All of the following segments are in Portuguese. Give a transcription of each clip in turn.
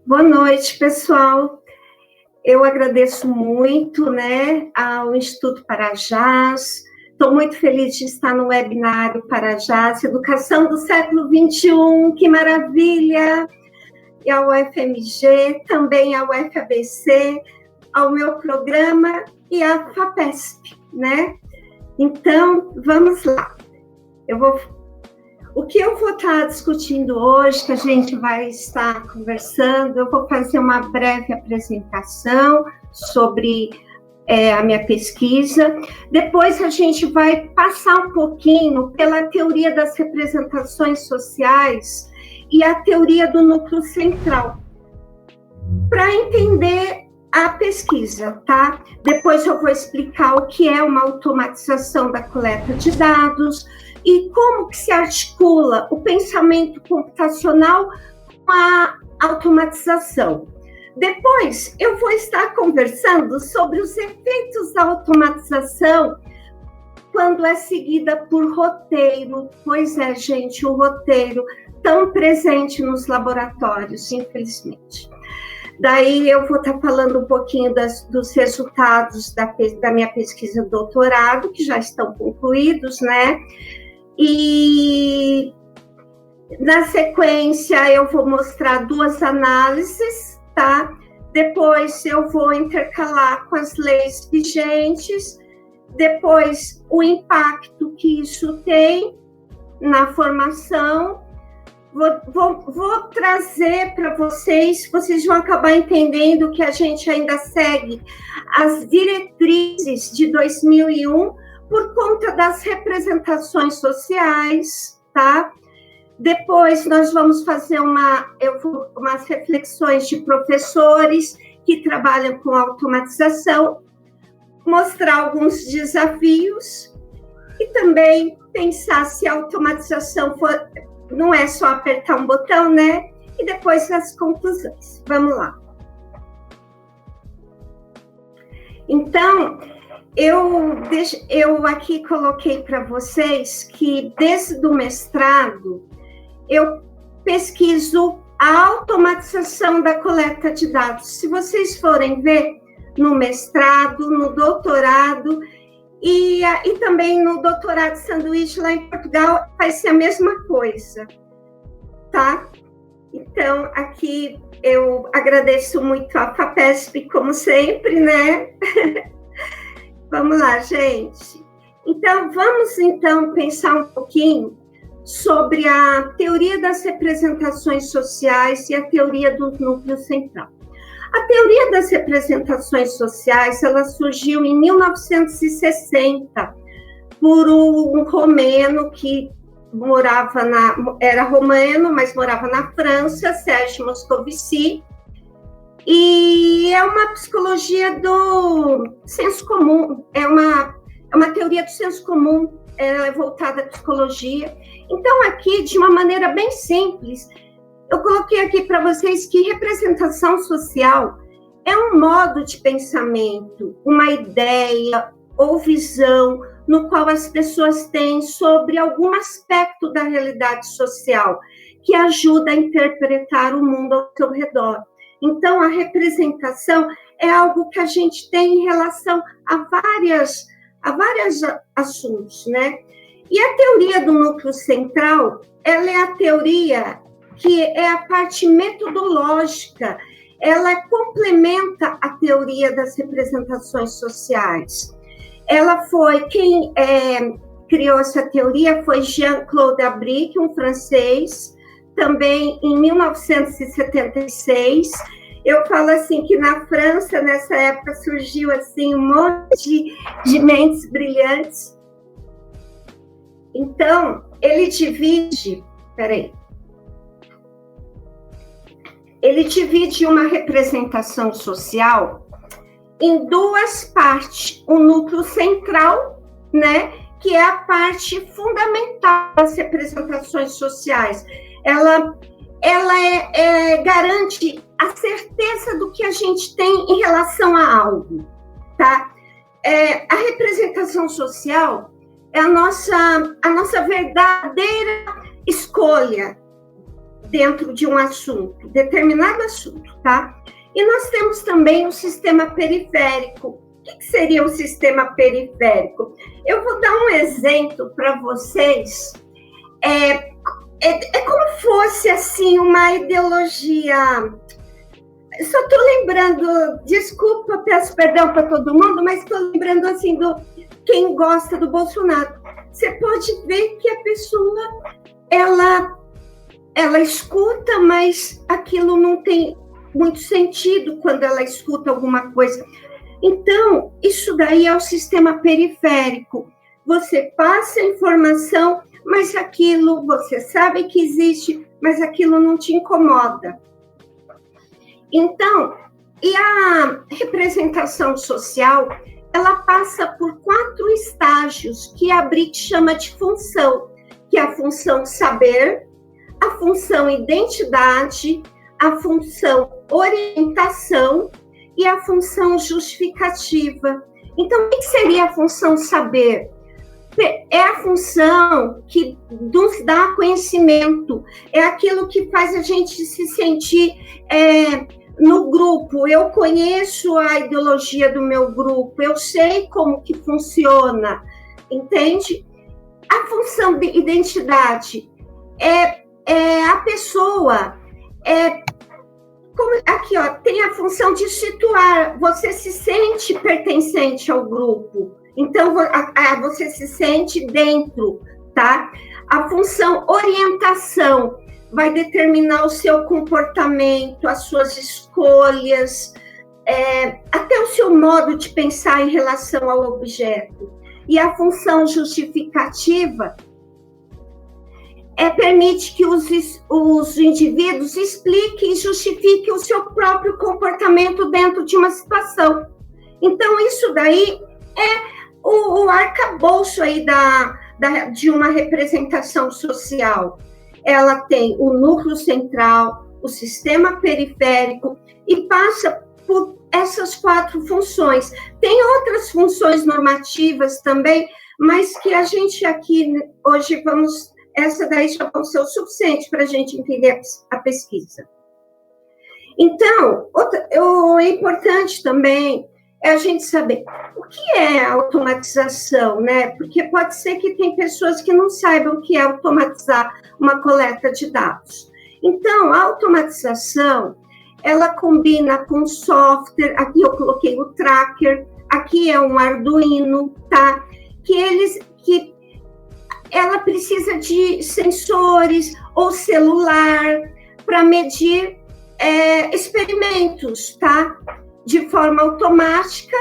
Boa noite, pessoal. Eu agradeço muito, ao Instituto Parajás. Estou muito feliz de estar no webinário Parajás, Educação do Século XXI, que maravilha! E ao UFMG, também ao UFABC, ao meu programa e à FAPESP, Então, vamos lá. O que eu vou estar discutindo hoje, que a gente vai estar conversando, eu vou fazer uma breve apresentação sobre a minha pesquisa. Depois a gente vai passar um pouquinho pela teoria das representações sociais e a teoria do núcleo central, para entender a pesquisa, tá? Depois eu vou explicar o que é uma automatização da coleta de dados e como que se articula o pensamento computacional com a automatização. Depois eu vou estar conversando sobre os efeitos da automatização quando é seguida por roteiro. Pois é, gente, o roteiro tão presente nos laboratórios, infelizmente. Daí eu vou estar falando um pouquinho dos resultados da minha pesquisa de doutorado, que já estão concluídos, E na sequência eu vou mostrar duas análises, tá? Depois eu vou intercalar com as leis vigentes, depois o impacto que isso tem na formação. Vou trazer para vocês vão acabar entendendo que a gente ainda segue as diretrizes de 2001 por conta das representações sociais, tá? Depois nós vamos fazer umas reflexões de professores que trabalham com automatização, mostrar alguns desafios e também pensar se a automatização não é só apertar um botão, E depois as conclusões. Vamos lá. Então, eu aqui coloquei para vocês que desde o mestrado eu pesquiso a automatização da coleta de dados. Se vocês forem ver no mestrado, no doutorado e também no doutorado de sanduíche lá em Portugal, vai ser a mesma coisa, tá? Então, aqui eu agradeço muito a FAPESP, como sempre, Vamos lá, gente. Então, vamos pensar um pouquinho sobre a teoria das representações sociais e a teoria do núcleo central. A teoria das representações sociais, ela surgiu em 1960 por um romeno que era romeno, mas morava na França, Serge Moscovici, e é uma psicologia do senso comum, é uma teoria do senso comum, ela é voltada à psicologia. Então, aqui, de uma maneira bem simples, eu coloquei aqui para vocês que representação social é um modo de pensamento, uma ideia ou visão no qual as pessoas têm sobre algum aspecto da realidade social que ajuda a interpretar o mundo ao seu redor. Então, a representação é algo que a gente tem em relação a vários assuntos, E a teoria do núcleo central, ela é a teoria que é a parte metodológica, ela complementa a teoria das representações sociais. Quem criou essa teoria foi Jean-Claude Abric, um francês, também em 1976. Eu falo assim que na França, nessa época, surgiu assim um monte de mentes brilhantes. Então, ele divide uma representação social em duas partes. O núcleo central, que é a parte fundamental das representações sociais. Ela garante a certeza do que a gente tem em relação a algo, tá? A representação social é a nossa verdadeira escolha dentro de um assunto, determinado assunto, tá? E nós temos também o sistema periférico. O que seria o sistema periférico? Eu vou dar um exemplo para vocês. É como fosse, assim, uma ideologia... Só estou lembrando, desculpa, peço perdão para todo mundo, mas estou lembrando, assim, do quem gosta do Bolsonaro. Você pode ver que a pessoa, ela escuta, mas aquilo não tem muito sentido quando ela escuta alguma coisa. Então, isso daí é o sistema periférico. Você passa a informação, mas aquilo, você sabe que existe, mas aquilo não te incomoda. Então, e a representação social, ela passa por 4 estágios que a Brick chama de função, que é a função saber, a função identidade, a função orientação e a função justificativa. Então, o que seria a função saber? É a função que nos dá conhecimento, é aquilo que faz a gente se sentir no grupo. Eu conheço a ideologia do meu grupo, eu sei como que funciona, entende? A função de identidade é a pessoa, aqui, ó, tem a função de situar, você se sente pertencente ao grupo, então você se sente dentro, tá? A função orientação vai determinar o seu comportamento, as suas escolhas, até o seu modo de pensar em relação ao objeto. E a função justificativa permite que os indivíduos expliquem e justifiquem o seu próprio comportamento dentro de uma situação. Então, isso daí é o arcabouço aí de uma representação social. Ela tem o núcleo central, o sistema periférico e passa por essas 4 funções. Tem outras funções normativas também, mas que a gente aqui hoje essa daí já vai ser o suficiente para a gente entender a pesquisa. Então, é importante também a gente saber o que é automatização, né? Porque pode ser que tem pessoas que não saibam o que é automatizar uma coleta de dados. Então, a automatização, ela combina com software, aqui eu coloquei o tracker, aqui é um Arduino, tá? Que ela precisa de sensores ou celular para medir experimentos, tá? De forma automática,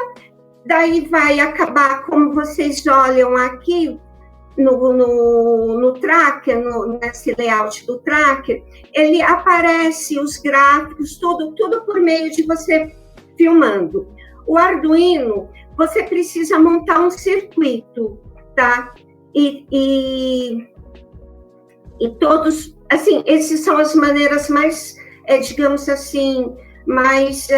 daí vai acabar, como vocês olham aqui no tracker, nesse layout do tracker, ele aparece os gráficos, tudo por meio de você filmando. O Arduino, você precisa montar um circuito, tá? E todos, assim, essas são as maneiras mais, digamos assim, mais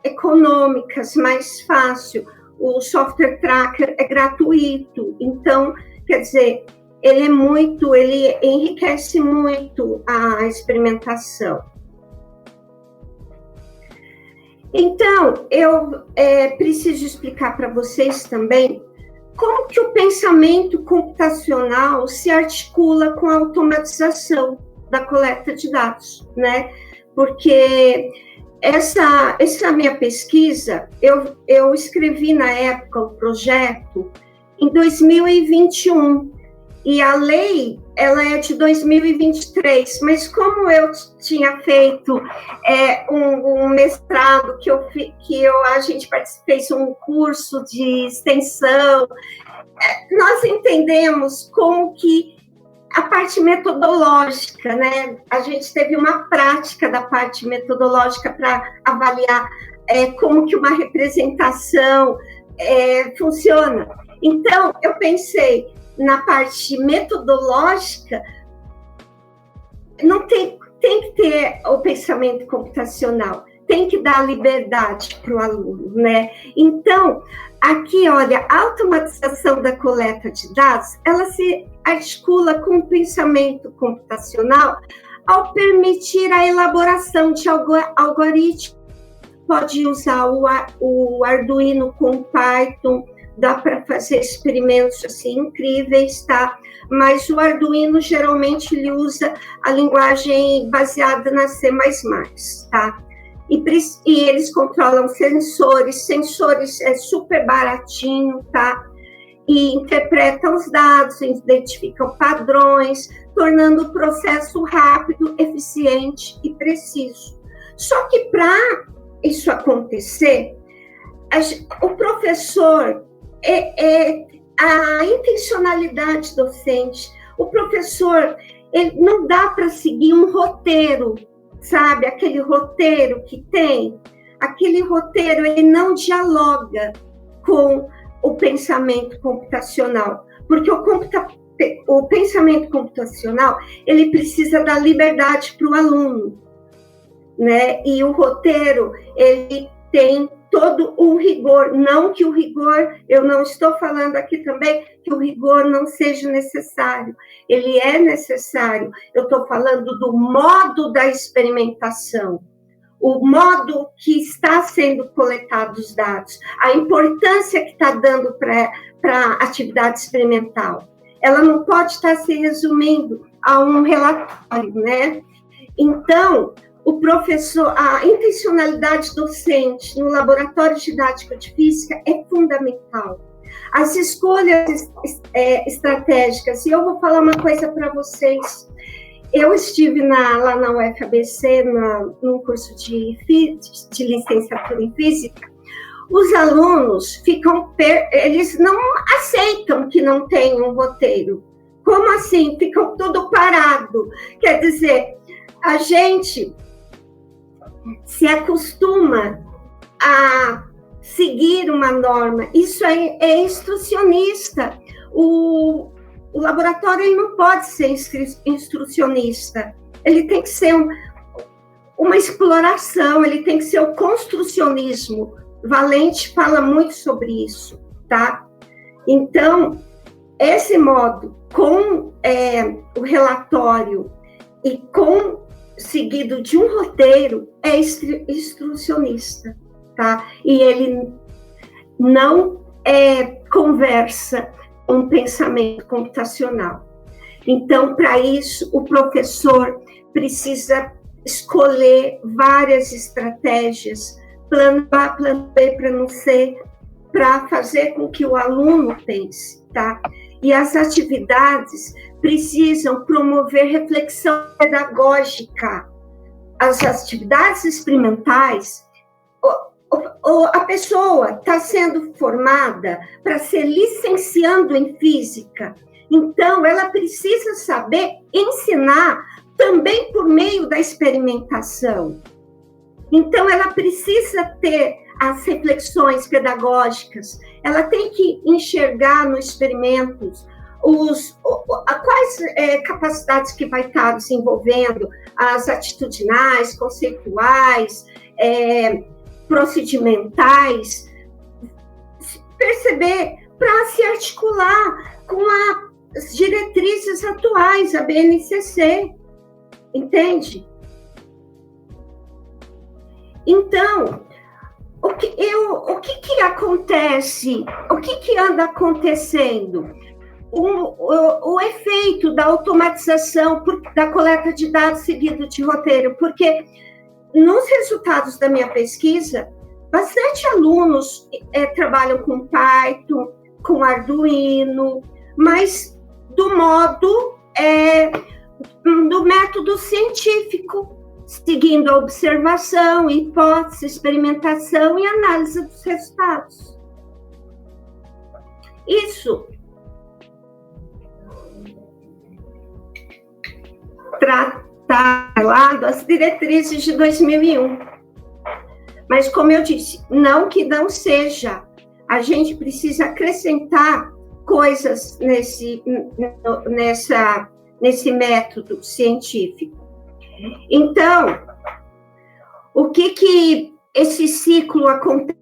econômicas, mais fácil. O software tracker é gratuito, então, quer dizer, ele enriquece muito a experimentação. Então, eu preciso explicar para vocês também como que o pensamento computacional se articula com a automatização da coleta de dados, né? Porque essa minha pesquisa, eu escrevi na época o projeto em 2021, e a lei, ela é de 2023, mas como eu tinha feito um mestrado, a gente fez um curso de extensão, nós entendemos como que a parte metodológica, né? A gente teve uma prática da parte metodológica para avaliar como que uma representação funciona. Então, eu pensei na parte metodológica, não tem que ter o pensamento computacional, tem que dar liberdade para o aluno, né? Então, aqui, olha, a automatização da coleta de dados, ela se articula com o pensamento computacional ao permitir a elaboração de algoritmos. Pode usar o Arduino com Python, dá para fazer experimentos assim incríveis, tá? Mas o Arduino geralmente ele usa a linguagem baseada na C++, tá? E eles controlam sensores é super baratinho, tá? E interpretam os dados, identificam padrões, tornando o processo rápido, eficiente e preciso. Só que para isso acontecer, o professor, a intencionalidade docente, o professor, ele não dá para seguir um roteiro, sabe? Aquele roteiro que tem, aquele roteiro, ele não dialoga com o pensamento computacional, porque o pensamento computacional, ele precisa da liberdade para o aluno, né? E o roteiro, ele tem todo um rigor, não que o rigor, eu não estou falando aqui também que o rigor não seja necessário, ele é necessário, eu estou falando do modo da experimentação, o modo que está sendo coletados os dados, a importância que está dando para a atividade experimental. Ela não pode estar se resumindo a um relatório, né? Então, o professor, a intencionalidade docente no laboratório didático de física é fundamental. As escolhas estratégicas, e eu vou falar uma coisa para vocês. Eu estive lá na UFABC, num curso de licenciatura em física. Os alunos eles não aceitam que não tem um roteiro. Como assim? Ficam tudo parado. Quer dizer, a gente se acostuma a seguir uma norma. Isso é instrucionista. O laboratório ele não pode ser instrucionista. Ele tem que ser uma exploração, ele tem que ser o construcionismo. Valente fala muito sobre isso, tá? Então, esse modo, com o relatório e seguido de um roteiro, é instrucionista, tá? E ele não conversa com o pensamento computacional. Então, para isso, o professor precisa escolher várias estratégias, plano A, plano B, plano C, para fazer com que o aluno pense, tá? E as atividades precisam promover reflexão pedagógica. As atividades experimentais, a pessoa está sendo formada para ser licenciando em física, então ela precisa saber ensinar também por meio da experimentação. Então, ela precisa ter as reflexões pedagógicas, ela tem que enxergar nos experimentos quais capacidades que vai estar desenvolvendo, as atitudinais, conceituais, procedimentais, perceber para se articular com as diretrizes atuais, a BNCC, entende? Então, o que acontece? O que anda acontecendo? O efeito da automatização da coleta de dados seguido de roteiro, porque nos resultados da minha pesquisa, bastante alunos trabalham com Python, com Arduino, mas do método científico, seguindo a observação, hipótese, experimentação e análise dos resultados. Isso tratado as diretrizes de 2001. Mas, como eu disse, não que não seja. A gente precisa acrescentar coisas nesse método científico. Então, o que esse ciclo acontece?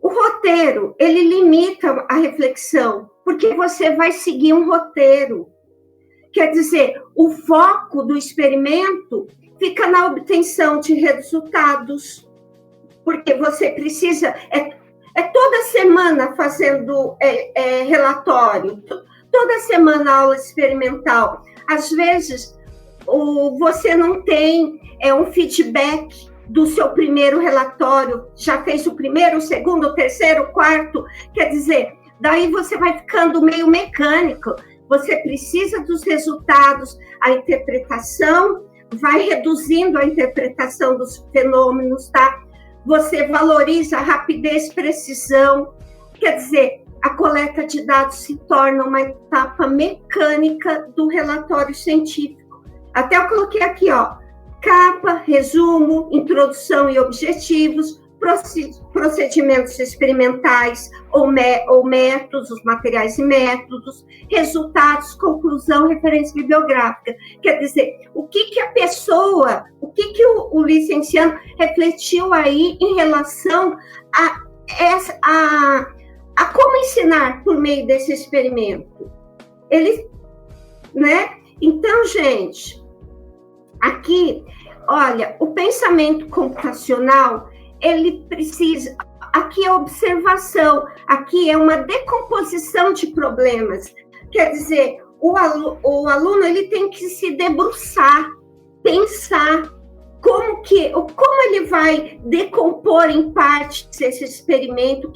O roteiro, ele limita a reflexão, porque você vai seguir um roteiro. Quer dizer, o foco do experimento fica na obtenção de resultados, porque você precisa, toda semana fazendo relatório, toda semana aula experimental. Às vezes, você não tem um feedback do seu primeiro relatório, já fez o primeiro, o segundo, o terceiro, o quarto, quer dizer, daí você vai ficando meio mecânico, você precisa dos resultados, a interpretação vai reduzindo a interpretação dos fenômenos, tá? Você valoriza a rapidez, precisão, quer dizer, a coleta de dados se torna uma etapa mecânica do relatório científico. Até eu coloquei aqui, ó, capa, resumo, introdução e objetivos, procedimentos experimentais ou métodos, os materiais e métodos, resultados, conclusão, referência bibliográfica. Quer dizer, o que a pessoa, o licenciando refletiu aí em relação a como ensinar por meio desse experimento. Então, gente, aqui, olha, o pensamento computacional, ele precisa, aqui é observação, aqui é uma decomposição de problemas. Quer dizer, o aluno ele tem que se debruçar, pensar como ele vai decompor em parte esse experimento, o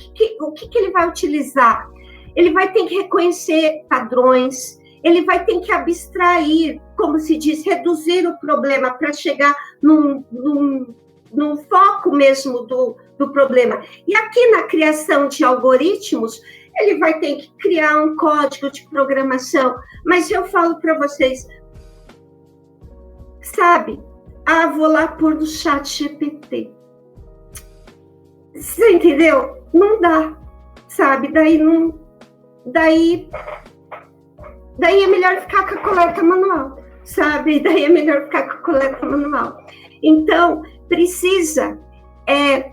que ele vai utilizar. Ele vai ter que reconhecer padrões, ele vai ter que abstrair, como se diz, reduzir o problema para chegar num foco mesmo do problema. E aqui na criação de algoritmos, ele vai ter que criar um código de programação. Mas eu falo para vocês, sabe, vou lá pôr no chat GPT. Você entendeu? Não dá, sabe? Daí é melhor ficar com a coleta manual, sabe? Daí é melhor ficar com a coleta manual. Então, precisa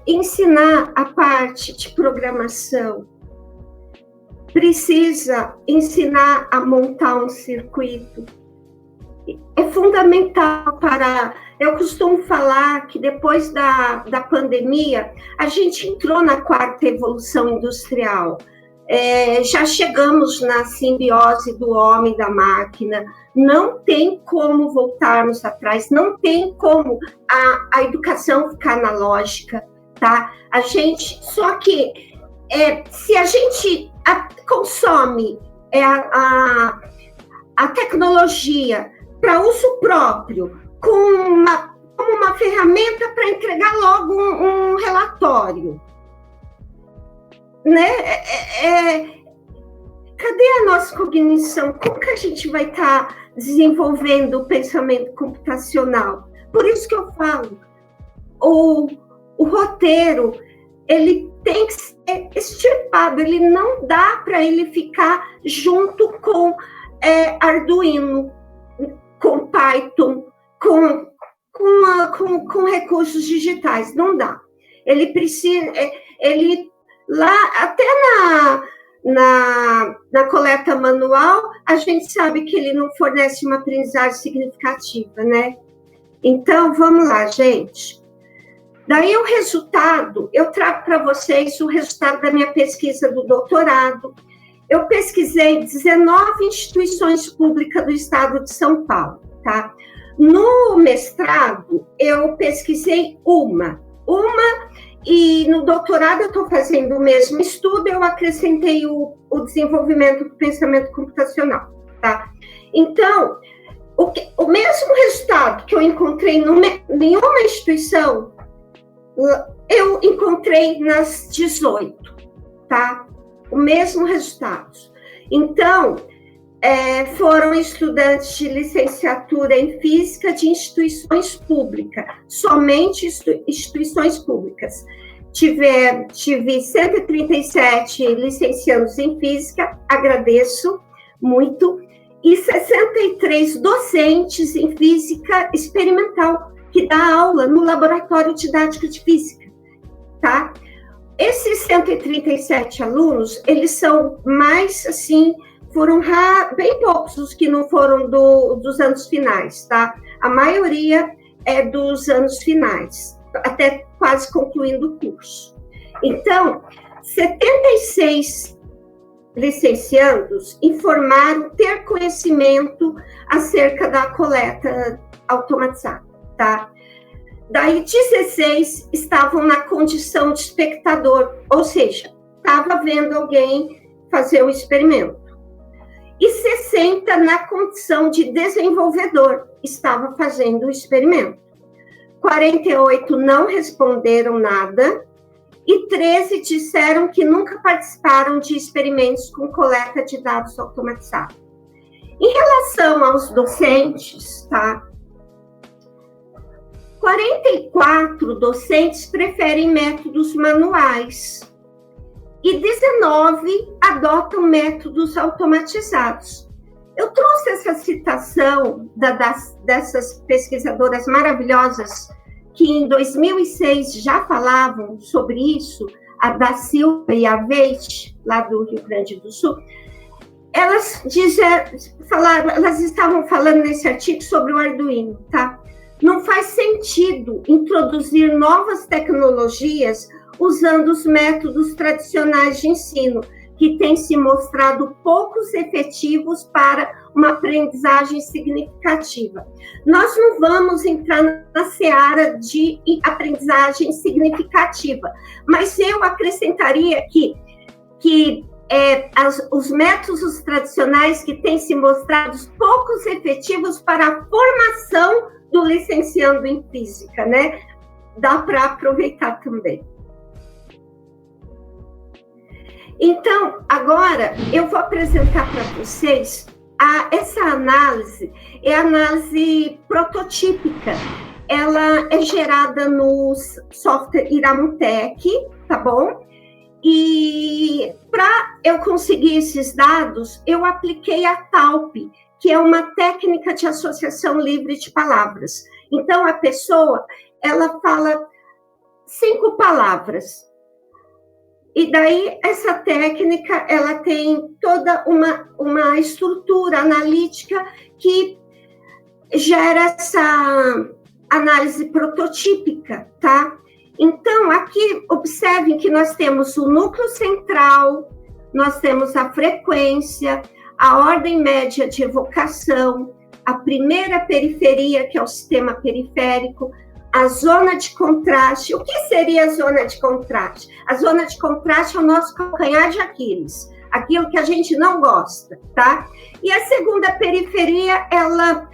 ensinar a parte de programação, precisa ensinar a montar um circuito. É fundamental eu costumo falar que depois da pandemia, a gente entrou na quarta evolução industrial. Já chegamos na simbiose do homem e da máquina, não tem como voltarmos atrás, não tem como a educação ficar analógica, tá? Só que se a gente consome a tecnologia para uso próprio, como uma ferramenta para entregar logo um relatório, né? Cadê a nossa cognição? Como que a gente vai estar desenvolvendo o pensamento computacional? Por isso que eu falo, o roteiro, ele tem que ser extirpado, ele não dá para ele ficar junto com Arduino, com Python, com recursos digitais, não dá. Ele precisa, lá, até na coleta manual, a gente sabe que ele não fornece uma aprendizagem significativa, né? Então, vamos lá, gente. Daí o resultado, eu trago para vocês o resultado da minha pesquisa do doutorado. Eu pesquisei 19 instituições públicas do estado de São Paulo, tá? No mestrado, eu pesquisei uma, e no doutorado eu estou fazendo o mesmo estudo, eu acrescentei o desenvolvimento do pensamento computacional, tá? Então, o mesmo resultado que eu encontrei em uma instituição, eu encontrei nas 18, tá? O mesmo resultado. Então, foram estudantes de licenciatura em física de instituições públicas, somente instituições públicas. Tive 137 licenciados em física, agradeço muito, e 63 docentes em física experimental, que dá aula no laboratório didático de física, tá? Esses 137 alunos, eles são mais, assim, foram bem poucos os que não foram dos anos finais, tá? A maioria é dos anos finais, até quase concluindo o curso. Então, 76 licenciandos informaram ter conhecimento acerca da coleta automatizada, tá? Daí, 16 estavam na condição de espectador, ou seja, estava vendo alguém fazer o experimento. E 60 na condição de desenvolvedor, estava fazendo o experimento. 48 não responderam nada e 13 disseram que nunca participaram de experimentos com coleta de dados automatizada. Em relação aos docentes, tá? 44 docentes preferem métodos manuais e 19 adotam métodos automatizados. Eu trouxe essa citação dessas pesquisadoras maravilhosas que em 2006 já falavam sobre isso, a da Silva e a Veit, lá do Rio Grande do Sul. Elas estavam falando nesse artigo sobre o Arduino, tá? Não faz sentido introduzir novas tecnologias usando os métodos tradicionais de ensino, que têm se mostrado poucos efetivos para uma aprendizagem significativa. Nós não vamos entrar na seara de aprendizagem significativa, mas eu acrescentaria que os métodos tradicionais que têm se mostrado poucos efetivos para a formação do licenciando em física, né? Dá para aproveitar também. Então, agora eu vou apresentar para vocês essa análise, é a análise prototípica. Ela é gerada no software Iramutec, tá bom? E para eu conseguir esses dados, eu apliquei a TALP, que é uma técnica de associação livre de palavras. Então, a pessoa, ela fala 5 palavras. E daí, essa técnica, ela tem toda uma estrutura analítica que gera essa análise prototípica, tá? Então, aqui, observem que nós temos o núcleo central, nós temos a frequência, a ordem média de evocação, a primeira periferia, que é o sistema periférico, a zona de contraste. O que seria a zona de contraste? A zona de contraste é o nosso calcanhar de Aquiles, aquilo que a gente não gosta, tá? E a segunda periferia, ela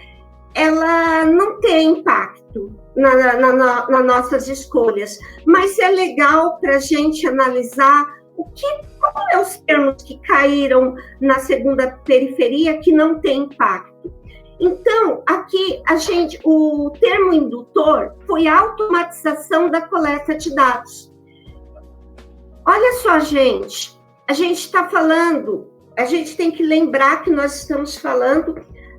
não tem impacto nas nossas escolhas, mas é legal para a gente analisar qual é os termos que caíram na segunda periferia que não tem impacto. Então, aqui, o termo indutor foi a automatização da coleta de dados. Olha só, gente, a gente está falando, a gente tem que lembrar que nós estamos falando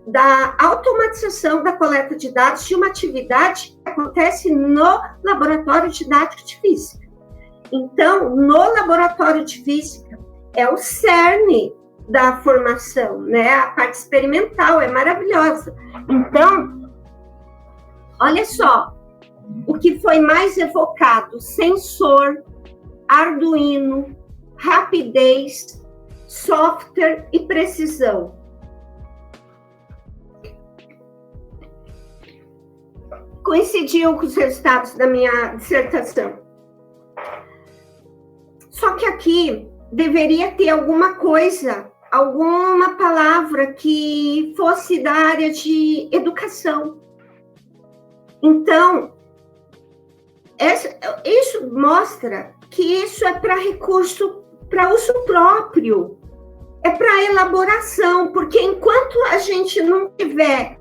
da automatização da coleta de dados de uma atividade que acontece no laboratório didático de física. Então, no laboratório de física, é o cerne da formação, né? A parte experimental é maravilhosa. Então, olha só, o que foi mais evocado: sensor, Arduino, rapidez, software e precisão. Coincidiu com os resultados da minha dissertação. Só que aqui deveria ter alguma coisa, alguma palavra que fosse da área de educação. Então, isso mostra que isso é para recurso, para uso próprio, é para elaboração, porque enquanto a gente não tiver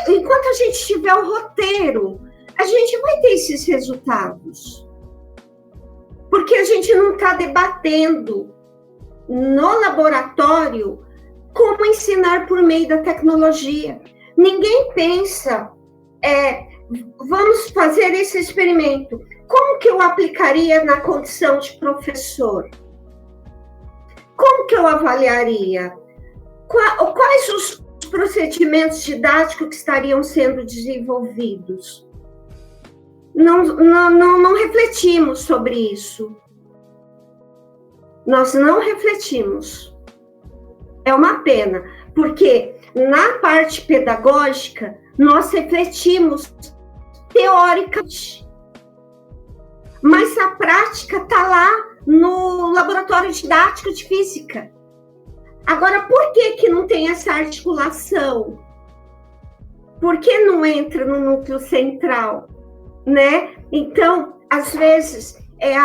enquanto a gente tiver o roteiro, a gente vai ter esses resultados. Porque a gente não está debatendo no laboratório como ensinar por meio da tecnologia. Ninguém pensa, vamos fazer esse experimento. Como que eu aplicaria na condição de professor? como que eu avaliaria? Quais os procedimentos didáticos que estariam sendo desenvolvidos? Não refletimos sobre isso. Nós não refletimos. É uma pena, porque na parte pedagógica, nós refletimos teoricamente, mas a prática está lá no laboratório didático de física. Agora, por que não tem essa articulação? Por que não entra no núcleo central, né? Então, às vezes, é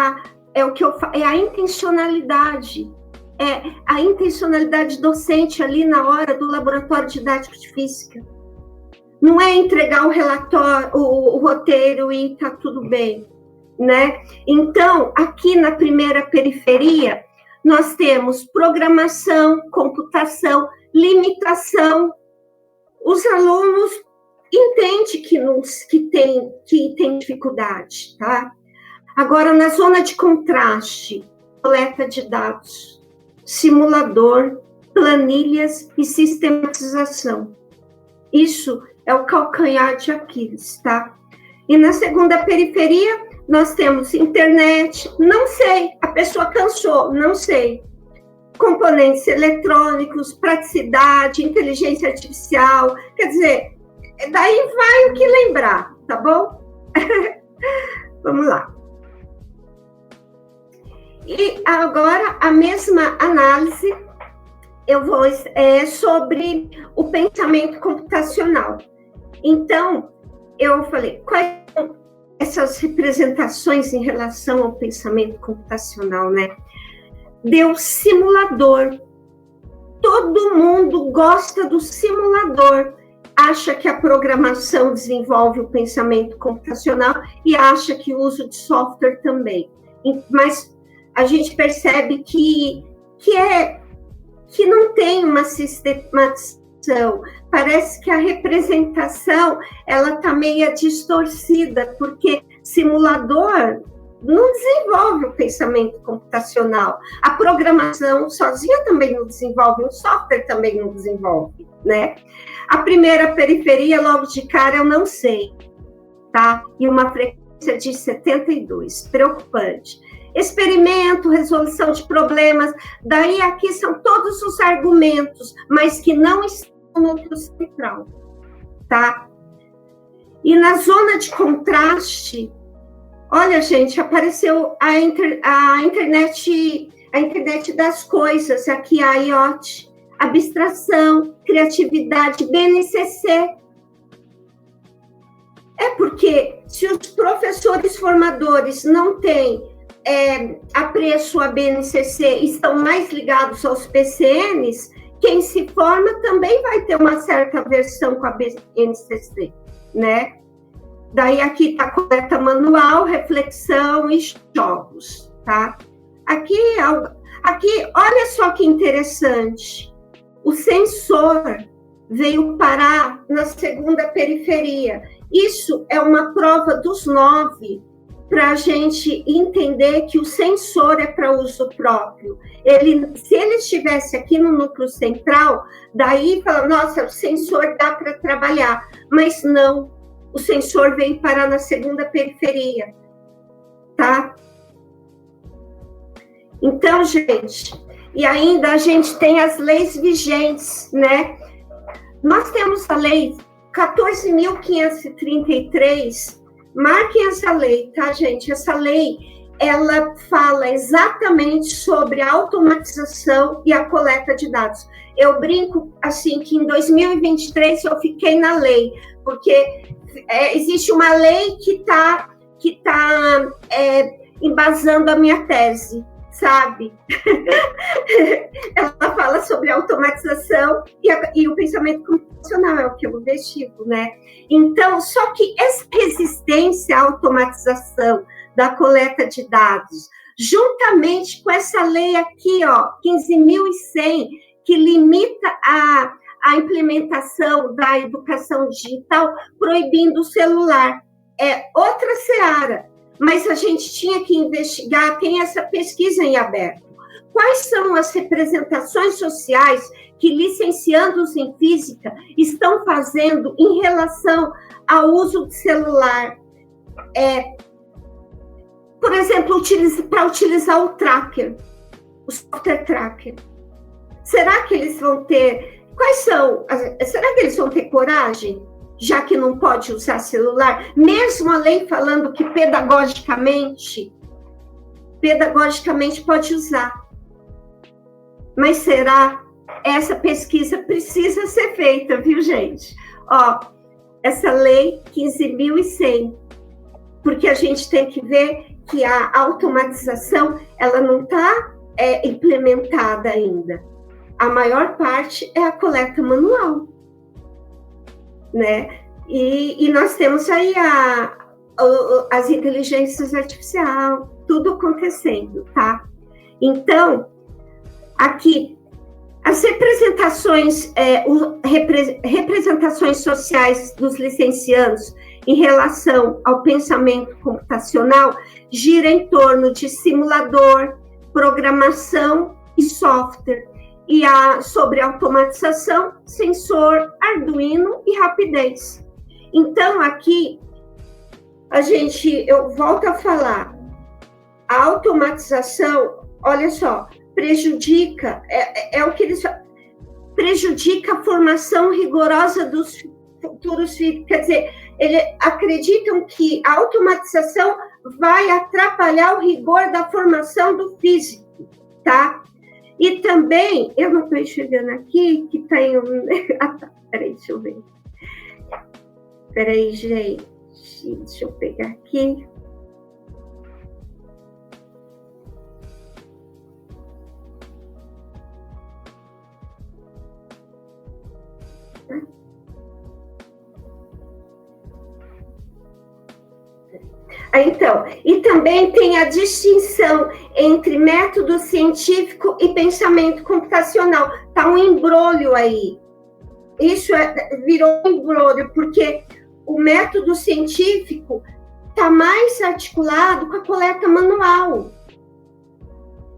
o que eu falo, é a intencionalidade. É a intencionalidade docente ali na hora do laboratório didático de física. Não é entregar o relatório, o roteiro e tá tudo bem, né? Então, aqui na primeira periferia, nós temos programação, computação, limitação. Os alunos entendem que tem dificuldade, tá? Agora, na zona de contraste, coleta de dados, simulador, planilhas e sistematização. Isso é o calcanhar de Aquiles, tá? E na segunda periferia, nós temos internet, não sei, a pessoa cansou, não sei. Componentes eletrônicos, praticidade, inteligência artificial, quer dizer, daí vai o que lembrar, tá bom? Vamos lá. E agora, a mesma análise, eu vou sobre o pensamento computacional. Então, eu falei, quais são essas representações em relação ao pensamento computacional, né? Deu simulador. Todo mundo gosta do simulador. Acha que a programação desenvolve o pensamento computacional e acha que o uso de software também. Mas a gente percebe que não tem uma sistematização. Parece que a representação ela está meio distorcida, porque simulador não desenvolve o pensamento computacional. A programação sozinha também não desenvolve, o software também não desenvolve, né? A primeira periferia, logo de cara, eu não sei, tá? E uma frequência de 72, preocupante. Experimento, resolução de problemas, daí aqui são todos os argumentos, mas que não estão no núcleo central, tá? E na zona de contraste, olha, gente, apareceu a internet das coisas, aqui a IoT, abstração, criatividade, BNCC. É porque se os professores formadores não têm apreço a BNCC, estão mais ligados aos PCNs, quem se forma também vai ter uma certa aversão com a BNCC, né? Daí aqui está coleta manual, reflexão e jogos, tá? Aqui, olha só que interessante. O sensor veio parar na segunda periferia. Isso é uma prova dos 9 para a gente entender que o sensor é para uso próprio. Se ele estivesse aqui no núcleo central, daí fala, nossa, o sensor dá para trabalhar, mas não. O sensor veio parar na segunda periferia, tá? Então, gente, e ainda a gente tem as leis vigentes, né? Nós temos a lei 14.533, marquem essa lei, tá, gente? Essa lei, ela fala exatamente sobre a automatização e a coleta de dados. Eu brinco, assim, que em 2023 eu fiquei na lei, porque existe uma lei que tá embasando a minha tese, sabe? Ela fala sobre a automatização e o pensamento computacional, é o que eu investigo, né? Então, só que essa resistência à automatização da coleta de dados, juntamente com essa lei aqui, ó, 15.100, que limita a implementação da educação digital, proibindo o celular. É outra seara, mas a gente tinha que investigar, tem essa pesquisa em aberto. quais são as representações sociais que licenciandos em física estão fazendo em relação ao uso de celular. Por exemplo, para utilizar o tracker, o software tracker. Será que eles vão ter... Será que eles vão ter coragem, já que não pode usar celular? Mesmo a lei falando que pedagogicamente pode usar. Mas será? Essa pesquisa precisa ser feita, viu, gente? Essa lei 15.100, porque a gente tem que ver que a automatização, ela não está implementada ainda. A maior parte é a coleta manual, né? E nós temos aí as inteligências artificiais, tudo acontecendo, tá? Então, aqui, as representações sociais dos licenciados em relação ao pensamento computacional gira em torno de simulador, programação e software, e sobre automatização, sensor, Arduino e rapidez. Então, aqui, eu volto a falar, a automatização, olha só, prejudica, o que eles falam, prejudica a formação rigorosa dos futuros filhos. Quer dizer, eles acreditam que a automatização vai atrapalhar o rigor da formação do físico, tá? E também, eu não estou enxergando aqui, que tem peraí, deixa eu ver. Peraí, gente, deixa eu pegar aqui. Então, e também tem a distinção entre método científico e pensamento computacional. Está um embrolho aí. Isso virou um embrolho, porque o método científico está mais articulado com a coleta manual.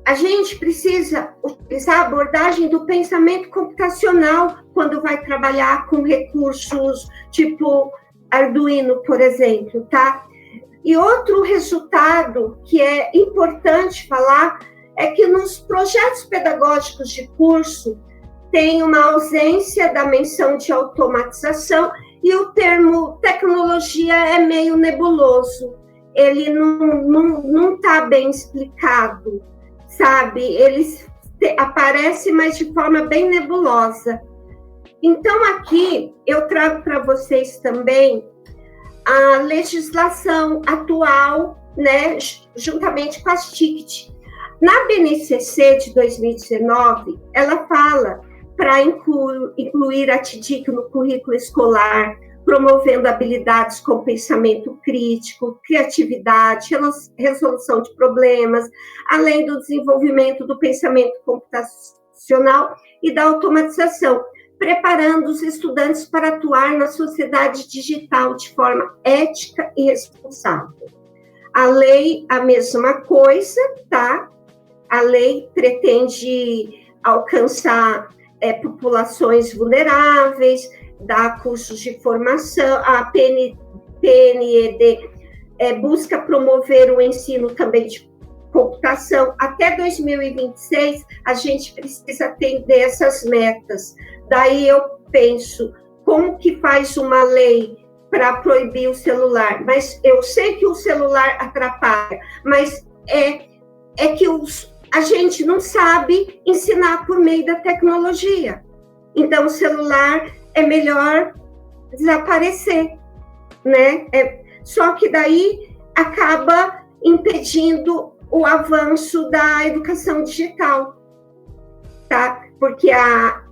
A gente precisa utilizar a abordagem do pensamento computacional quando vai trabalhar com recursos tipo Arduino, por exemplo, tá? E outro resultado que é importante falar é que nos projetos pedagógicos de curso tem uma ausência da menção de automatização e o termo tecnologia é meio nebuloso. Ele não está bem explicado, sabe? Ele aparece, mas de forma bem nebulosa. Então, aqui eu trago para vocês também a legislação atual, né, juntamente com as TICT. Na BNCC de 2019, ela fala para incluir a TDIC no currículo escolar, promovendo habilidades como pensamento crítico, criatividade, resolução de problemas, além do desenvolvimento do pensamento computacional e da automatização, preparando os estudantes para atuar na sociedade digital de forma ética e responsável. A lei, a mesma coisa, tá? A lei pretende alcançar populações vulneráveis, dar cursos de formação, a PNED busca promover o ensino também de computação. Até 2026, a gente precisa atender essas metas. Daí eu penso, como que faz uma lei para proibir o celular? Mas eu sei que o celular atrapalha, mas é que a gente não sabe ensinar por meio da tecnologia. Então, o celular é melhor desaparecer, né? Só que daí acaba impedindo o avanço da educação digital, tá? Porque a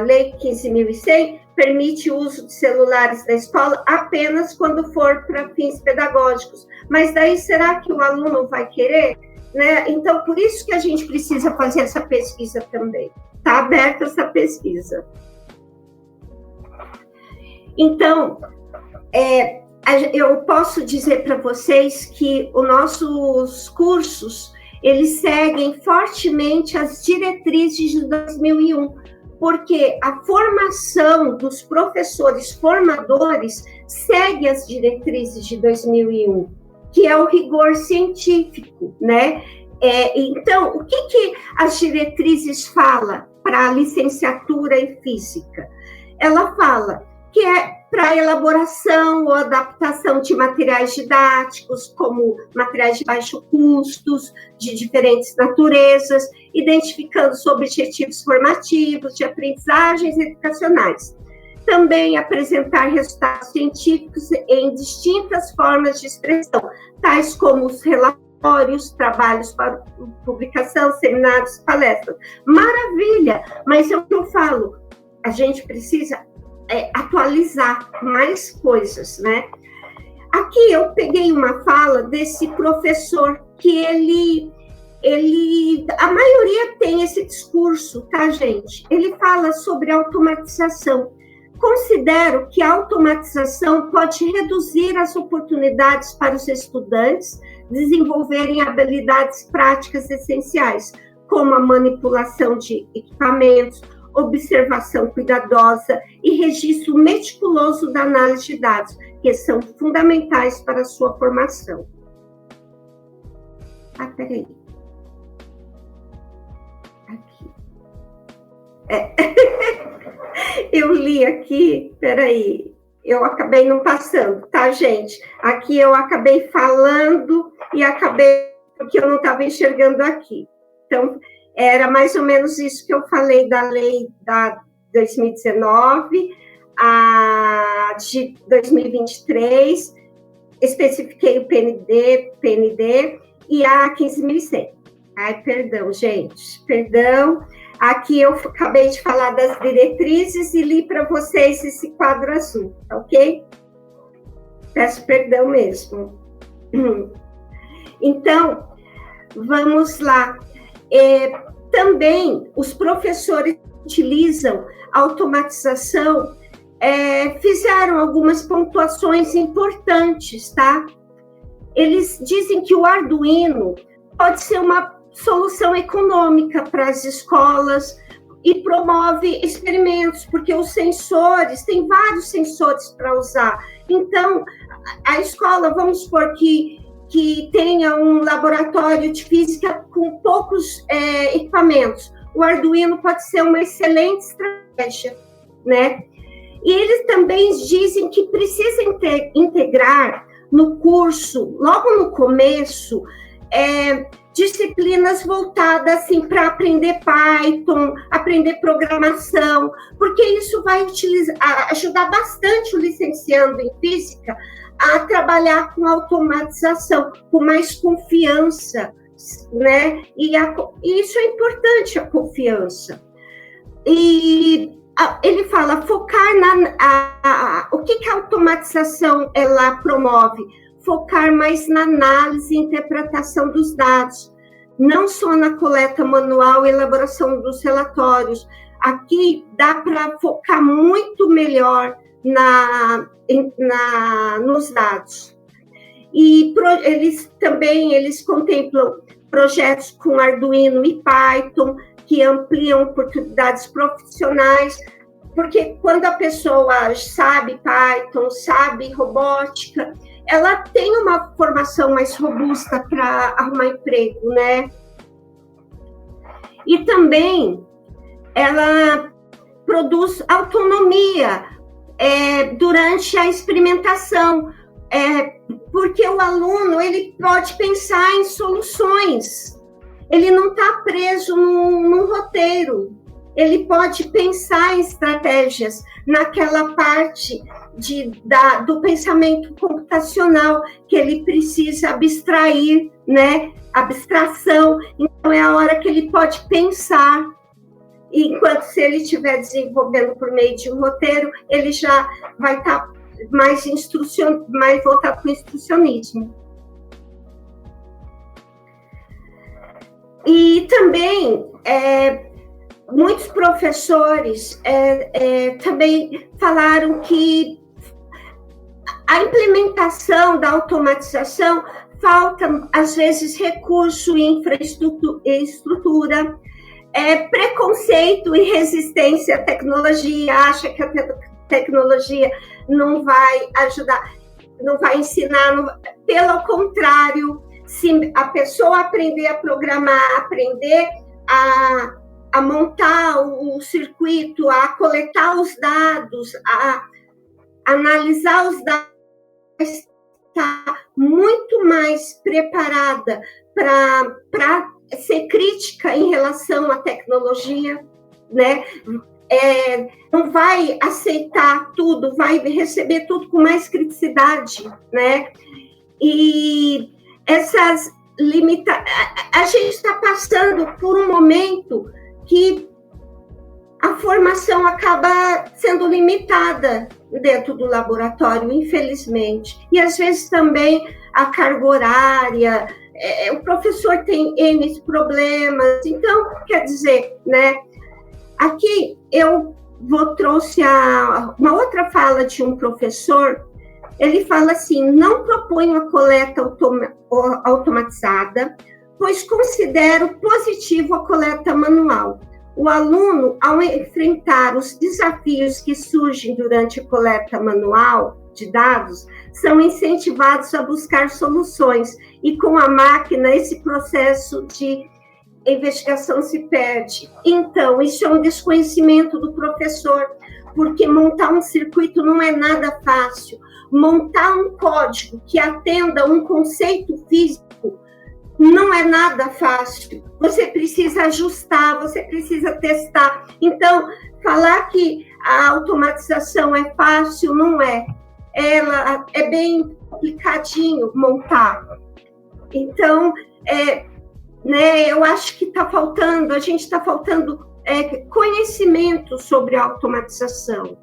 Lei 15.100 permite o uso de celulares na escola apenas quando for para fins pedagógicos. Mas daí, será que o aluno vai querer? Né? Então, por isso que a gente precisa fazer essa pesquisa também. Está aberta essa pesquisa. Então, eu posso dizer para vocês que os nossos cursos, eles seguem fortemente as diretrizes de 2001, porque a formação dos professores formadores segue as diretrizes de 2001, que é o rigor científico, né? Então, o que as diretrizes falam para a licenciatura em física? Ela fala que é para elaboração ou adaptação de materiais didáticos, como materiais de baixo custos, de diferentes naturezas, identificando os objetivos formativos, de aprendizagens educacionais. Também apresentar resultados científicos em distintas formas de expressão, tais como os relatórios, trabalhos para publicação, seminários, palestras. Maravilha! Mas é o que eu falo, a gente precisa atualizar mais coisas, né? Aqui eu peguei uma fala desse professor que ele, a maioria tem esse discurso, tá, gente? Ele fala sobre automatização. Considero que a automatização pode reduzir as oportunidades para os estudantes desenvolverem habilidades práticas essenciais, como a manipulação de equipamentos, observação cuidadosa e registro meticuloso da análise de dados, que são fundamentais para a sua formação. Peraí. Aqui. Eu li aqui, peraí. Eu acabei não passando, tá, gente? Aqui eu acabei falando e acabei porque eu não estava enxergando aqui. Então, era mais ou menos isso que eu falei da lei da 2019, a de 2023, especifiquei o PND e a 15.100. Ai, perdão, gente, perdão. Aqui eu acabei de falar das diretrizes e li para vocês esse quadro azul, tá ok? Peço perdão mesmo. Então, vamos lá. Também os professores utilizam a automatização, fizeram algumas pontuações importantes, tá? Eles dizem que o Arduino pode ser uma solução econômica para as escolas e promove experimentos, porque os sensores, tem vários sensores para usar. Então, a escola, vamos supor que tenha um laboratório de física com poucos equipamentos. O Arduino pode ser uma excelente estratégia, né? E eles também dizem que precisa integrar no curso, logo no começo, disciplinas voltadas assim, para aprender Python, aprender programação, porque isso vai ajudar bastante o licenciando em física a trabalhar com automatização, com mais confiança, né? E isso é importante, a confiança. E ele fala, focar o que a automatização ela promove? Focar mais na análise e interpretação dos dados, não só na coleta manual e elaboração dos relatórios. Aqui dá para focar muito melhor nos dados. E eles contemplam projetos com Arduino e Python, que ampliam oportunidades profissionais, porque quando a pessoa sabe Python, sabe robótica, ela tem uma formação mais robusta para arrumar emprego, né? E também ela produz autonomia durante a experimentação, porque o aluno ele pode pensar em soluções, ele não está preso num roteiro, ele pode pensar em estratégias naquela parte do pensamento computacional que ele precisa abstrair, né? Abstração, então é a hora que ele pode pensar, enquanto se ele estiver desenvolvendo por meio de um roteiro, ele já vai estar mais voltado para o instrucionismo. E também muitos professores também falaram que a implementação da automatização falta, às vezes, recurso e infraestrutura, preconceito e resistência à tecnologia, acha que a tecnologia não vai ajudar, não vai ensinar, pelo contrário, se a pessoa aprender a programar, aprender a montar o circuito, a coletar os dados, a analisar os dados, está muito mais preparada para ser crítica em relação à tecnologia, né? Não vai aceitar tudo, vai receber tudo com mais criticidade, né? E essas a gente está passando por um momento que a formação acaba sendo limitada dentro do laboratório, infelizmente. E, às vezes, também a carga horária, o professor tem N problemas. Então, quer dizer, né? Aqui eu trouxe uma outra fala de um professor. Ele fala assim: não proponho a coleta automatizada, pois considero positivo a coleta manual. O aluno, ao enfrentar os desafios que surgem durante a coleta manual de dados, são incentivados a buscar soluções, e com a máquina esse processo de investigação se perde. Então, isso é um desconhecimento do professor, porque montar um circuito não é nada fácil. Montar um código que atenda um conceito físico não é nada fácil. Você precisa ajustar, você precisa testar. Então, falar que a automatização é fácil, não é. Ela é bem complicadinho montar. Então, né, eu acho que a gente está faltando conhecimento sobre a automatização.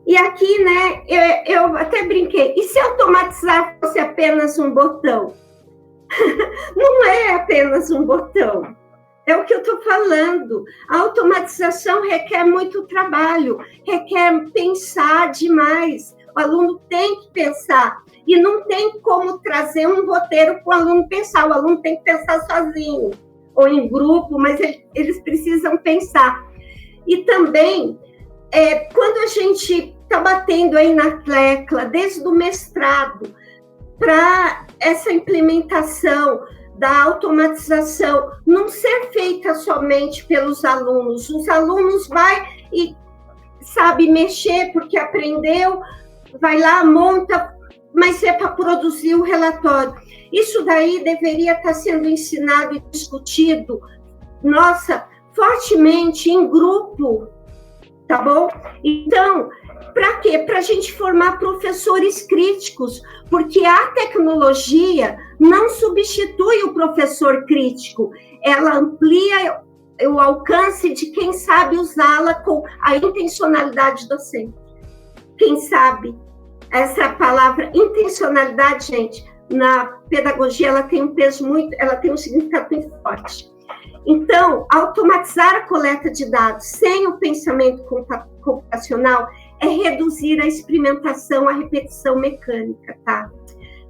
E aqui, né, eu até brinquei, e se automatizar fosse apenas um botão? Não é apenas um botão, é o que eu estou falando. A automatização requer muito trabalho, requer pensar demais. O aluno tem que pensar, e não tem como trazer um roteiro para o aluno pensar. O aluno tem que pensar sozinho, ou em grupo, mas eles precisam pensar. E também, quando a gente está batendo aí na tecla, desde o mestrado, para essa implementação da automatização não ser feita somente pelos alunos. Os alunos vai e sabe mexer porque aprendeu, vai lá, monta, mas é para produzir o relatório. Isso daí deveria estar sendo ensinado e discutido, fortemente em grupo, tá bom? Então, para quê? Para a gente formar professores críticos, porque a tecnologia não substitui o professor crítico, ela amplia o alcance de quem sabe usá-la com a intencionalidade docente. Quem sabe? Essa palavra intencionalidade, gente, na pedagogia ela tem um peso ela tem um significado muito forte. Então, automatizar a coleta de dados sem o pensamento computacional é reduzir a experimentação, a repetição mecânica, tá?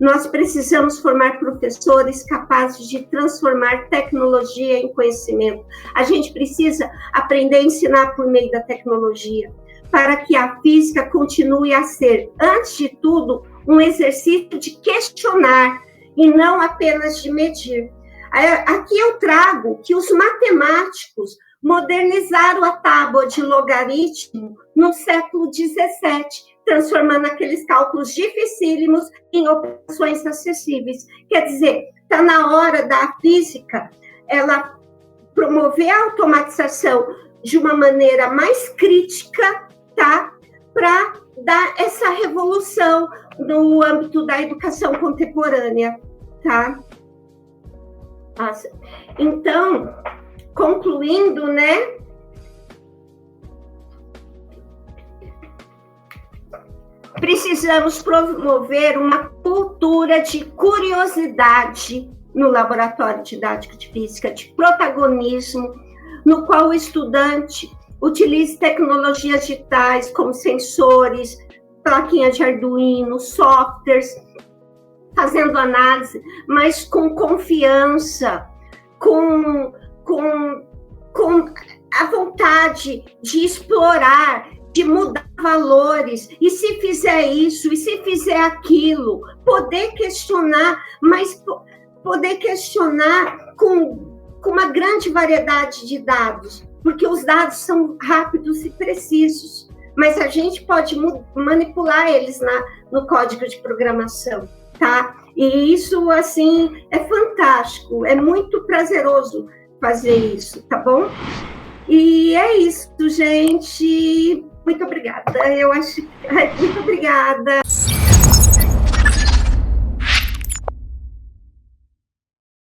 Nós precisamos formar professores capazes de transformar tecnologia em conhecimento. A gente precisa aprender a ensinar por meio da tecnologia, para que a física continue a ser, antes de tudo, um exercício de questionar e não apenas de medir. Aqui eu trago que os matemáticos modernizaram a tábua de logaritmo no século XVII, transformando aqueles cálculos dificílimos em operações acessíveis. Quer dizer, está na hora da física ela promover a automatização de uma maneira mais crítica, tá? Para dar essa revolução no âmbito da educação contemporânea, tá? Nossa. Então, concluindo, né? Precisamos promover uma cultura de curiosidade no laboratório didático de física, de protagonismo, no qual o estudante utilize tecnologias digitais como sensores, plaquinha de Arduino, softwares, fazendo análise, mas com confiança, com a vontade de explorar, de mudar valores, e se fizer isso, e se fizer aquilo, poder questionar, mas poder questionar com uma grande variedade de dados, porque os dados são rápidos e precisos, mas a gente pode manipular eles no código de programação, tá? E isso, assim, é fantástico, é muito prazeroso fazer isso, tá bom? E é isso, gente. Muito obrigada. Muito obrigada.